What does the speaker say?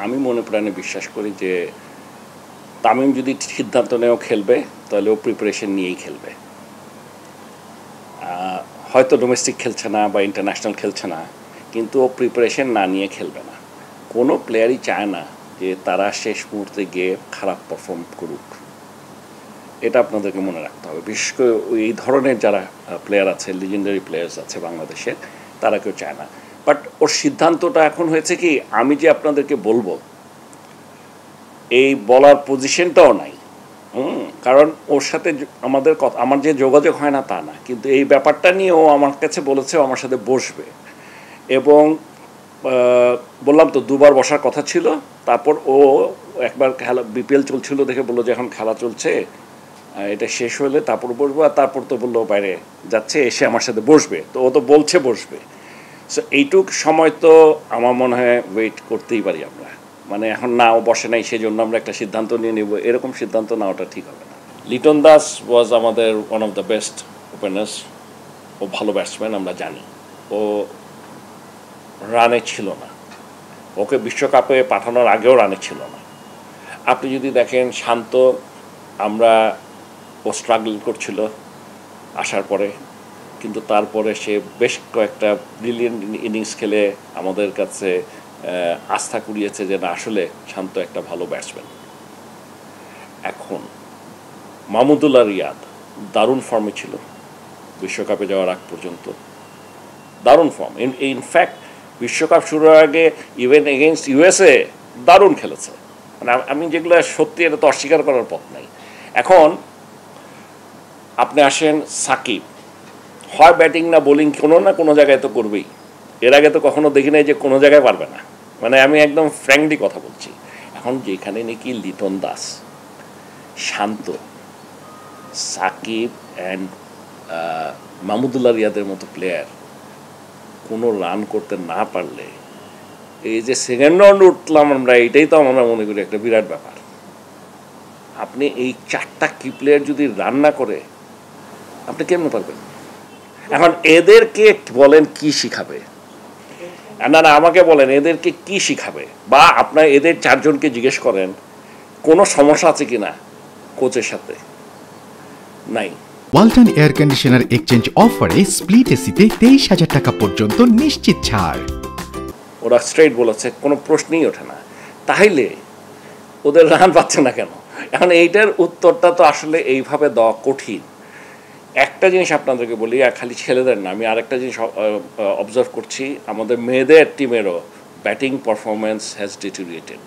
আমি মনে প্রাণে বিশ্বাস করি যে তামিম যদি সিদ্ধান্ত নেও খেলবে তাহলে ও প্রিপারেশন নিয়েই খেলবে। হয়তো ডোমেস্টিক খেলছে না বা ইন্টারন্যাশনাল খেলছে না, কিন্তু ও প্রিপারেশন না নিয়ে খেলবে না। কোনো প্লেয়ারই চায় না যে তারা শেষ মুহূর্তে গিয়ে খারাপ পারফর্ম করুক। এটা আপনাদেরকে মনে রাখতে হবে। বিশেষ করে এই ধরনের যারা প্লেয়ার আছে, লিজেন্ডারি প্লেয়ার্স আছে বাংলাদেশে, তারা কেউ চায় না। বাট ওর সিদ্ধান্তটা এখন হয়েছে কি, আমি যে আপনাদেরকে বলবো এই বলার পজিশনটাও নাই। কারণ ওর সাথে আমাদের কথা, আমার যে যোগাযোগ হয় না তা না, কিন্তু এই ব্যাপারটা নিয়ে ও আমার কাছে বলেছে আমার সাথে বসবে। এবং বললাম তো দুবার বসার কথা ছিল। তারপর ও একবার খেলা বিপিএল চলছিল দেখে বললো যে এখন খেলা চলছে, এটা শেষ হলে তারপর বসবো। আর তারপর তো বললো বাইরে যাচ্ছে, এসে আমার সাথে বসবে। তো ও তো বলছে বসবে। সো এইটুক সময় তো আমার মনে হয় ওয়েট করতেই পারি আমরা। মানে এখন না ও বসে নাই সেই জন্য আমরা একটা সিদ্ধান্ত নিয়ে নেব, এরকম সিদ্ধান্ত নেওয়াটা ঠিক হবে না। লিটন দাস ওয়াজ আমাদের one of the best openers. ও ভালো ব্যাটসম্যান, আমরা জানি। ও রানে ছিল না, ওকে বিশ্বকাপে পাঠানোর আগেও রানে ছিল না। আপনি যদি দেখেন শান্ত, আমরা ও স্ট্রাগল করছিল আসার পরে, কিন্তু তারপরে সে বেশ কয়েকটা ব্রিলিয়েন্ট ইনিংস খেলে আমাদের কাছে আস্থা কুড়িয়েছে যে না আসলে শান্ত একটা ভালো ব্যাটসম্যান। এখন মাহমুদুল্লাহ রিয়াদ দারুণ ফর্মে ছিল বিশ্বকাপে যাওয়ার আগ পর্যন্ত, দারুণ ফর্ম। ইনফ্যাক্ট বিশ্বকাপ শুরুর আগে ইভেন এগেইনস্ট ইউএসএ দারুণ খেলেছে। মানে আমি যেগুলো সত্যি, এটা তো অস্বীকার করার পথ নাই। এখন আপনি আসেন সাকিব, হয় ব্যাটিং না বোলিং কোনো না কোনো জায়গায় তো করবেই। এর আগে তো কখনো দেখি নাই যে কোনো জায়গায় পারবে না। মানে আমি একদম ফ্র্যাঙ্কলি কথা বলছি। এখন যেখানে নাকি লিটন দাস, শান্ত, সাকিব অ্যান্ড মাহমুদুল্লাহ রিয়াদের মতো প্লেয়ার কোনো রান করতে না পারলে, এই যে সেকেন্ড রাউন্ড উঠলাম আমরা, এইটাই তো আমরা মনে করি একটা বিরাট ব্যাপার। আপনি এই চারটা কি প্লেয়ার যদি রান না করে আপনি কেমনে পারবেন? এখন এদেরকে বলেন কি শিখাবে? না না, আমাকে বলেন এদেরকে কি শিখাবে? বা আপনার এদের চারজনকে জিজ্ঞেস করেন কোনো সমস্যা আছে কিনা কোচের সাথে? নাই। ওয়ালটন এয়ার কন্ডিশনার এক্সচেঞ্জ অফারে স্প্লিট এসিতে 23,000 টাকা পর্যন্ত নিশ্চিত ছাড়। ওরা স্ট্রেট বলেছে, কোনো প্রশ্নই ওঠে না। তাইলে ওদের রান পাচ্ছে না কেন? এখন এইটার উত্তরটা তো আসলে এইভাবে দেওয়া কঠিন। একটা জিনিস আপনাদেরকে বলি, আর খালি ছেলেদের না, আমি আরেকটা জিনিস অবজার্ভ করছি, আমাদের মেয়েদের টিমেরও ব্যাটিং পারফরমেন্স হ্যাজ ডিটেরিয়েটেড।